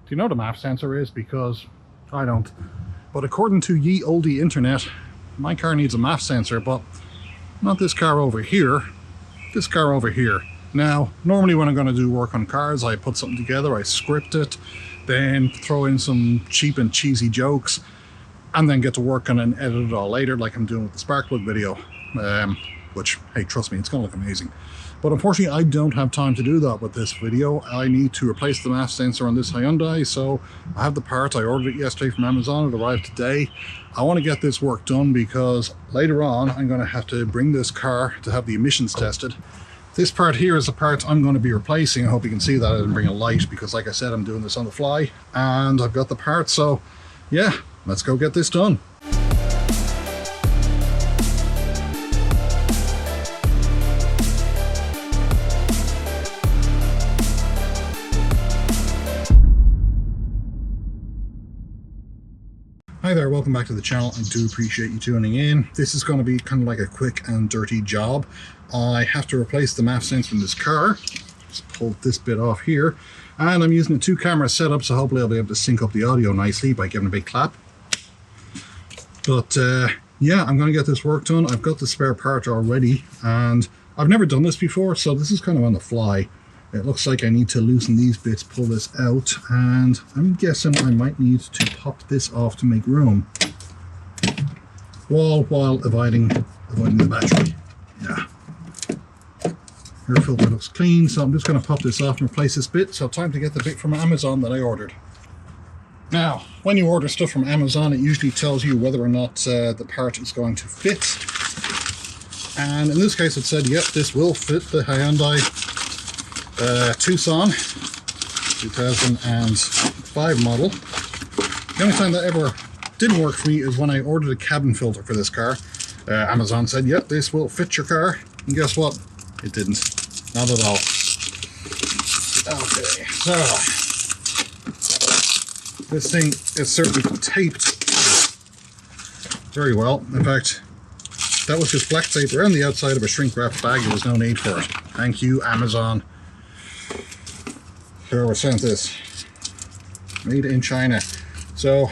you know what a MAF sensor is? Because I don't. But according to ye olde internet, my car needs a MAF sensor, but not this car over here. This car over here. Now, normally when I'm going to do work on cars, I put something together, I script it, then throw in some cheap and cheesy jokes, and then get to work on it and edit it all later, like I'm doing with the spark plug video. Which, hey, trust me, it's going to look amazing. But unfortunately, I don't have time to do that with this video. I need to replace the MAF sensor on this Hyundai, so I have the part. I ordered it yesterday from Amazon. It arrived today. I want to get this work done because later on, I'm going to have to bring this car to have the emissions tested. This part here is the part I'm going to be replacing. I hope you can see that. I didn't bring a light because, like I said, I'm doing this on the fly. And I've got the part, so yeah, let's go get this done. Hi there, welcome back to the channel. I do appreciate you tuning in. This is going to be kind of like a quick and dirty job. I have to replace the MAF sensor in this car. Just pull this bit off here. And I'm using a 2-camera setup, so hopefully I'll be able to sync up the audio nicely by giving a big clap. But yeah, I'm going to get this work done. I've got the spare part already, and I've never done this before, so this is kind of on the fly. It looks like I need to loosen these bits, pull this out, and I'm guessing I might need to pop this off to make room. While avoiding the battery. Yeah. Air filter looks clean, so I'm just going to pop this off and replace this bit. So time to get the bit from Amazon that I ordered. Now, when you order stuff from Amazon, it usually tells you whether or not the part is going to fit. And in this case it said, yep, this will fit the Hyundai Tucson 2005 model. The only time that ever didn't work for me is when I ordered a cabin filter for this car. Amazon said, yep, this will fit your car. And guess what? It didn't. Not at all. Okay, so this thing is certainly taped very well. In fact, that was just black tape around the outside of a shrink wrap bag. There was no need for it. Thank you, Amazon. Whoever sent this. Made in China. So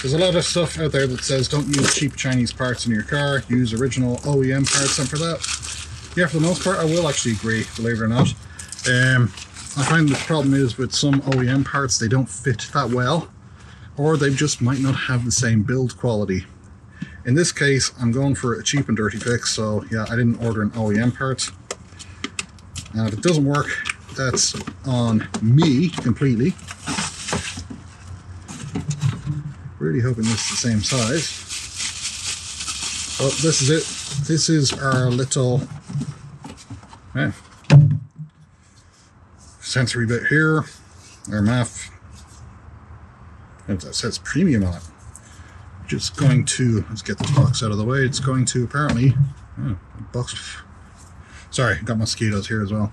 there's a lot of stuff out there that says don't use cheap Chinese parts in your car, use original OEM parts, and for that, yeah, for the most part I will actually agree, believe it or not. I find the problem is with some OEM parts, they don't fit that well, or they just might not have the same build quality. In this case, I'm going for a cheap and dirty fix, so yeah, I didn't order an OEM part. And if it doesn't work, that's on me completely. Really hoping this is the same size. Oh, this is it. This is our little sensory bit here. Our MAF. It says premium on it. Just going to, let's get this box out of the way. It's going to apparently, sorry, got mosquitoes here as well.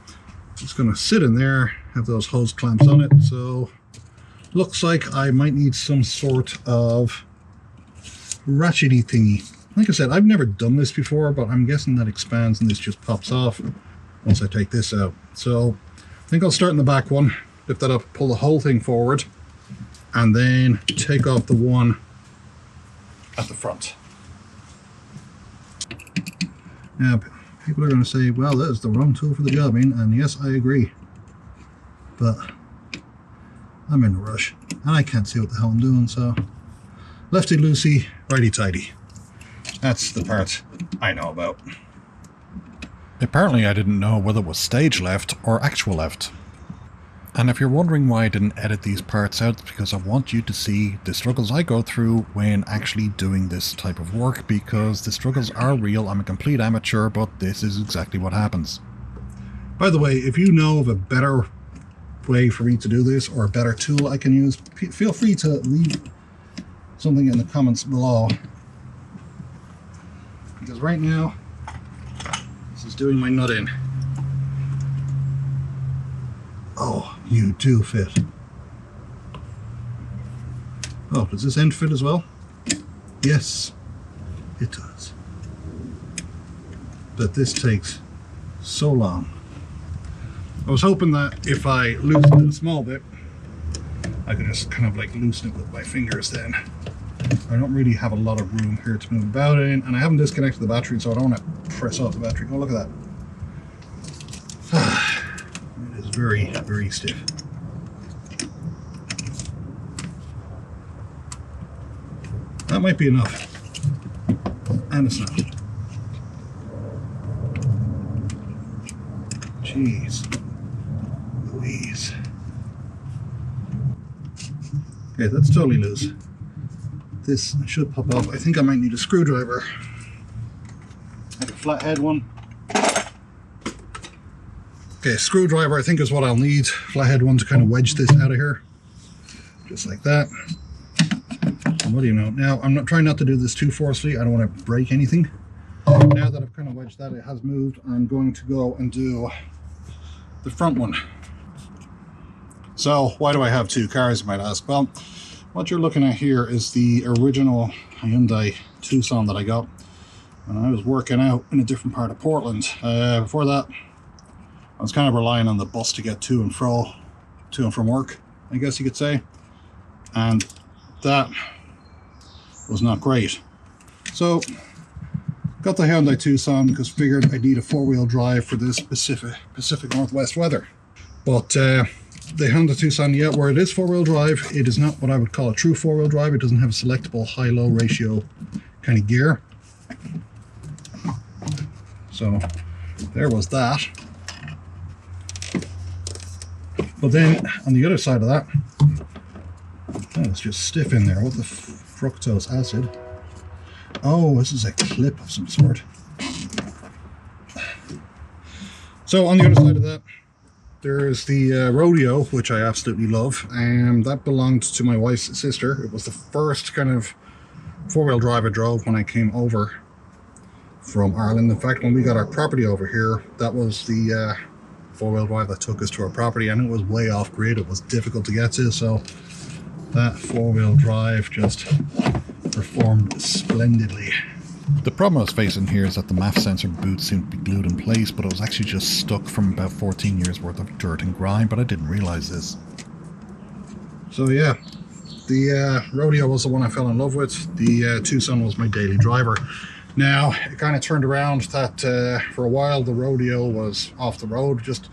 It's going to sit in there, have those hose clamps on it. So looks like I might need some sort of ratchety thingy. Like I said, I've never done this before, but I'm guessing that expands and this just pops off once I take this out. So I think I'll start in the back one, lift that up, pull the whole thing forward, and then take off the one at the front. Now, people are going to say, well, that is the wrong tool for the job, and yes, I agree. But I'm in a rush, and I can't see what the hell I'm doing, so lefty-loosey, righty-tighty. That's the part I know about. Apparently I didn't know whether it was stage left or actual left. And if you're wondering why I didn't edit these parts out, it's because I want you to see the struggles I go through when actually doing this type of work, because the struggles are real. I'm a complete amateur, but this is exactly what happens. By the way, if you know of a better way for me to do this, or a better tool I can use, feel free to leave something in the comments below. Because right now, this is doing my nut in. Oh, you do fit. Oh, does this end fit as well? Yes, it does. But this takes so long. I was hoping that if I loosened it a small bit, I can just kind of like loosen it with my fingers then. I don't really have a lot of room here to move about in, and I haven't disconnected the battery, so I don't want to press off the battery. Oh, look at that. It is very, very stiff. That might be enough. And it's not. Jeez Louise. Okay, that's totally loose. This should pop off. I think I might need a screwdriver. Like a flathead one. Okay, screwdriver I think is what I'll need. Flathead one to kind of wedge this out of here. Just like that. And what do you know? Now, I'm not trying not to do this too forcefully. I don't want to break anything. Now that I've kind of wedged that, it has moved. I'm going to go and do the front one. So, why do I have two cars, you might ask? Well, what you're looking at here is the original Hyundai Tucson that I got when I was working out in a different part of Portland. Before that, I was kind of relying on the bus to get to and from work, I guess you could say. And that was not great. So, got the Hyundai Tucson because figured I need a four-wheel drive for this Pacific Northwest weather. But the Hyundai Tucson, yeah, where it is four-wheel drive, it is not what I would call a true four-wheel drive. It doesn't have a selectable high-low ratio kind of gear. So there was that. But then on the other side of that, oh, it's just stiff in there. What the fructose acid? Oh, this is a clip of some sort. So on the other side of that, there's the Rodeo, which I absolutely love, and that belonged to my wife's sister. It was the first kind of four-wheel drive I drove when I came over from Ireland. In fact, when we got our property over here, that was the four-wheel drive that took us to our property, and it was way off grid. It was difficult to get to, so that four-wheel drive just performed splendidly. The problem I was facing here is that the MAF sensor boot seemed to be glued in place, but it was actually just stuck from about 14 years worth of dirt and grime, but I didn't realize this. So yeah, the Rodeo was the one I fell in love with. The Tucson was my daily driver. Now, it kind of turned around that for a while the Rodeo was off the road. Just,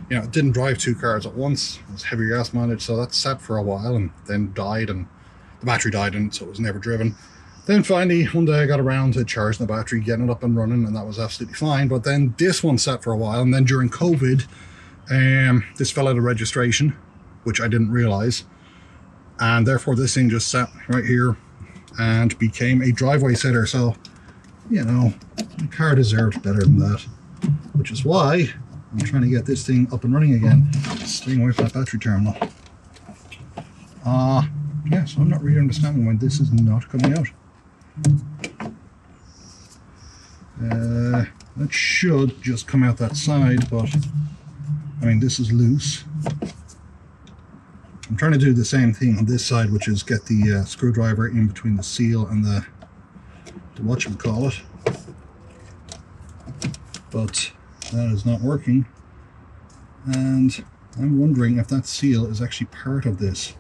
you know, it didn't drive two cars at once. It was heavy gas mileage, so that sat for a while and then died, and the battery died in it, so it was never driven. Then finally, one day I got around to charging the battery, getting it up and running, and that was absolutely fine. But then this one sat for a while, and then during COVID, this fell out of registration, which I didn't realize. And therefore this thing just sat right here and became a driveway sitter. So, you know, the car deserved better than that. Which is why I'm trying to get this thing up and running again. Staying away from that battery terminal. Yeah, so I'm not really understanding why this is not coming out. That should just come out that side, but I mean, this is loose. I'm trying to do the same thing on this side, which is get the screwdriver in between the seal and the whatchamacallit, but that is not working, and I'm wondering if that seal is actually part of this.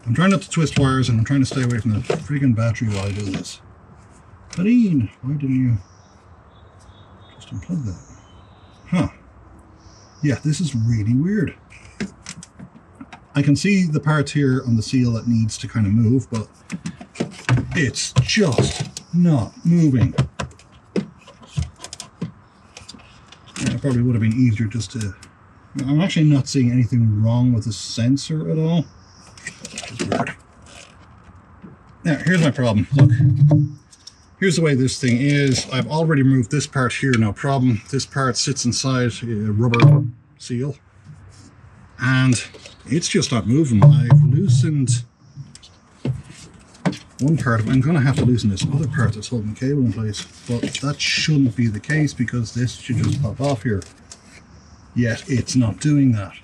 I'm trying not to twist wires, and I'm trying to stay away from the friggin' battery while I do this. Padine, why didn't you just unplug that? Huh. Yeah, this is really weird. I can see the parts here on the seal that needs to kind of move, but it's just not moving. Yeah, it probably would have been easier just to... I'm actually not seeing anything wrong with the sensor at all. Which is weird. Now, here's my problem. Look. Here's the way this thing is. I've already removed this part here, no problem. This part sits inside a rubber seal, and it's just not moving. I've loosened one part of it. I'm going to have to loosen this other part that's holding the cable in place, but that shouldn't be the case because this should just pop off here. Yet it's not doing that,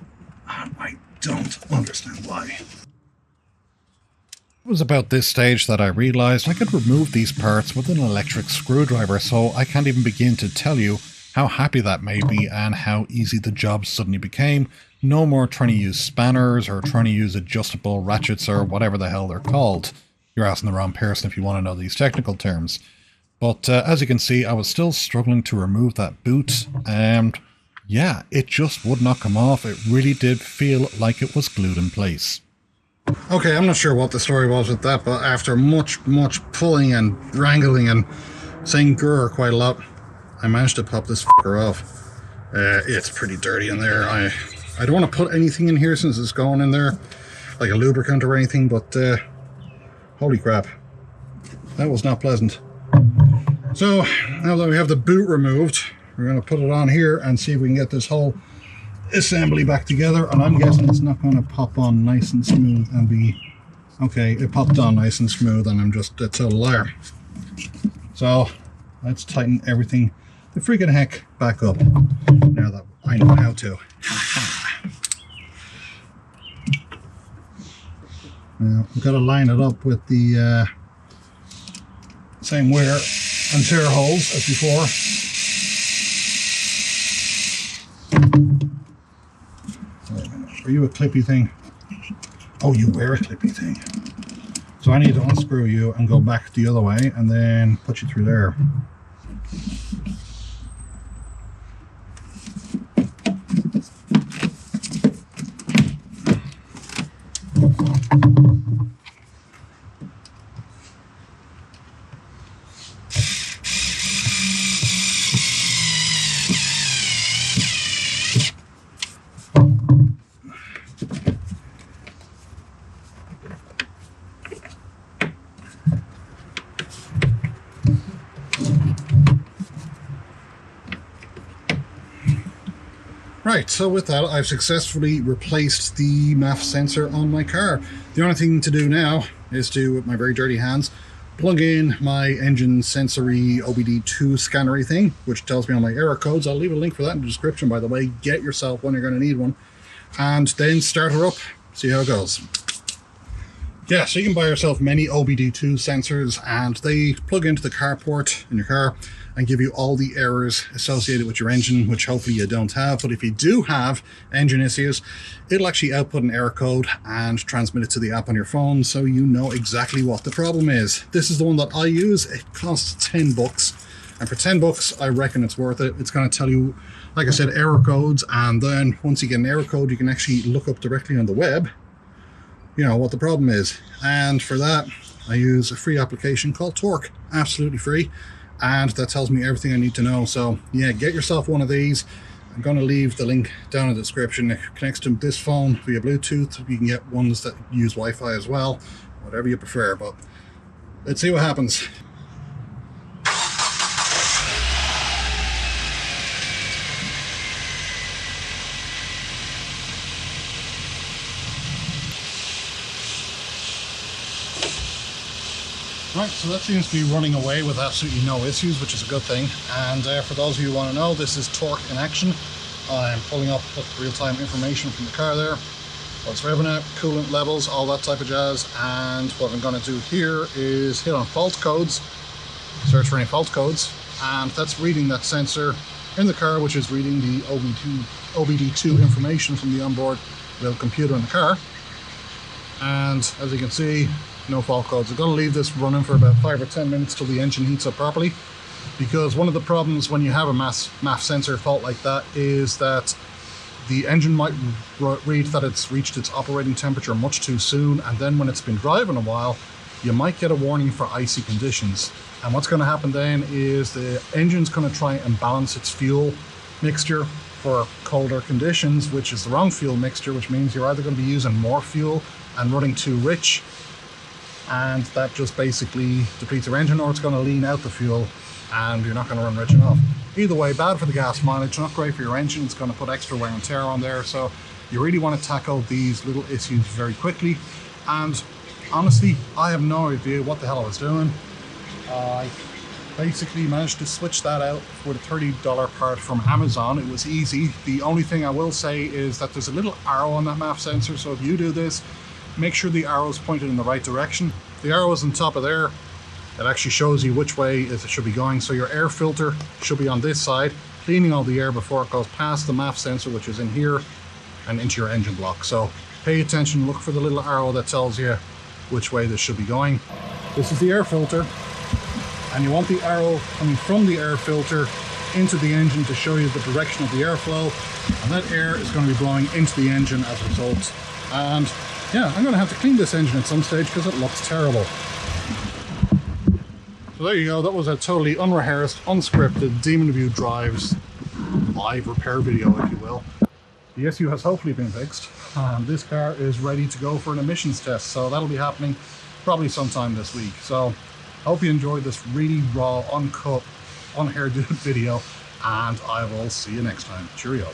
and I don't understand why. It was about this stage that I realised I could remove these parts with an electric screwdriver, so I can't even begin to tell you how happy that made me and how easy the job suddenly became. No more trying to use spanners or trying to use adjustable ratchets or whatever the hell they're called. You're asking the wrong person if you want to know these technical terms. But as you can see, I was still struggling to remove that boot, and yeah, it just would not come off. It really did feel like it was glued in place. Okay, I'm not sure what the story was with that, but after much pulling and wrangling and saying grr quite a lot, I managed to pop this fucker off. It's pretty dirty in there. I don't want to put anything in here since it's going in there, like a lubricant or anything, but holy crap, that was not pleasant. So now that we have the boot removed, we're going to put it on here and see if we can get this whole assembly back together. And I'm guessing it's not going to pop on nice and smooth and be... Okay, it popped on nice and smooth and I'm just a total liar. So let's tighten everything the freaking heck back up now that I know how to. Now we've got to line it up with the same wear and tear holes as before. Are you a clippy thing? Oh, you wear a clippy thing. So I need to unscrew you and go back the other way and then put you through there. Right, so with that, I've successfully replaced the MAF sensor on my car. The only thing to do now is to, with my very dirty hands, plug in my engine sensory OBDII scannery thing, which tells me all my error codes. I'll leave a link for that in the description, by the way. Get yourself one, you're going to need one. And then start her up, see how it goes. Yeah, so you can buy yourself many OBDII sensors, and they plug into the carport in your car and give you all the errors associated with your engine, which hopefully you don't have. But if you do have engine issues, it'll actually output an error code and transmit it to the app on your phone, so you know exactly what the problem is. This is the one that I use. It costs 10 bucks, and for 10 bucks, I reckon it's worth it. It's going to tell you, like I said, error codes, and then once you get an error code, you can actually look up directly on the web, you know, what the problem is. And for that, I use a free application called Torque, absolutely free. And that tells me everything I need to know. So yeah, get yourself one of these. I'm going to leave the link down in the description. It connects to this phone via Bluetooth. You can get ones that use Wi-Fi as well, whatever you prefer, but let's see what happens. Right, so that seems to be running away with absolutely no issues, which is a good thing. And for those of you who want to know, this is Torque in action. I'm pulling up real-time information from the car there. What's revving out, coolant levels, all that type of jazz. And what I'm going to do here is hit on fault codes, search for any fault codes, and that's reading that sensor in the car, which is reading the OBDII information from the onboard little computer in the car. And as you can see, no fault codes. I'm going to leave this running for about 5 or 10 minutes till the engine heats up properly, because one of the problems when you have a MAF sensor fault like that is that the engine might read that it's reached its operating temperature much too soon, and then when it's been driving a while, you might get a warning for icy conditions. And what's going to happen then is the engine's going to try and balance its fuel mixture for colder conditions, which is the wrong fuel mixture, which means you're either going to be using more fuel and running too rich, and that just basically depletes your engine, or it's going to lean out the fuel and you're not going to run rich enough. Either way, bad for the gas mileage, not great for your engine. It's going to put extra wear and tear on there, so you really want to tackle these little issues very quickly. And honestly, I have no idea what the hell I was doing. I basically managed to switch that out with a $30 part from Amazon. It was easy. The only thing I will say is that there's a little arrow on that MAF sensor, so if you do this, make sure the arrow is pointed in the right direction. The arrow is on top of there. It actually shows you which way it should be going. So your air filter should be on this side, cleaning all the air before it goes past the MAF sensor, which is in here, and into your engine block. So pay attention, look for the little arrow that tells you which way this should be going. This is the air filter, and you want the arrow coming from the air filter into the engine to show you the direction of the airflow, and that air is going to be blowing into the engine as a result. And yeah, I'm going to have to clean this engine at some stage because it looks terrible. So there you go, that was a totally unrehearsed, unscripted DemonView drives live repair video, if you will. The SU has hopefully been fixed, and this car is ready to go for an emissions test, so that'll be happening probably sometime this week. So I hope you enjoyed this really raw, uncut, unhairdo video, and I will see you next time. Cheerio.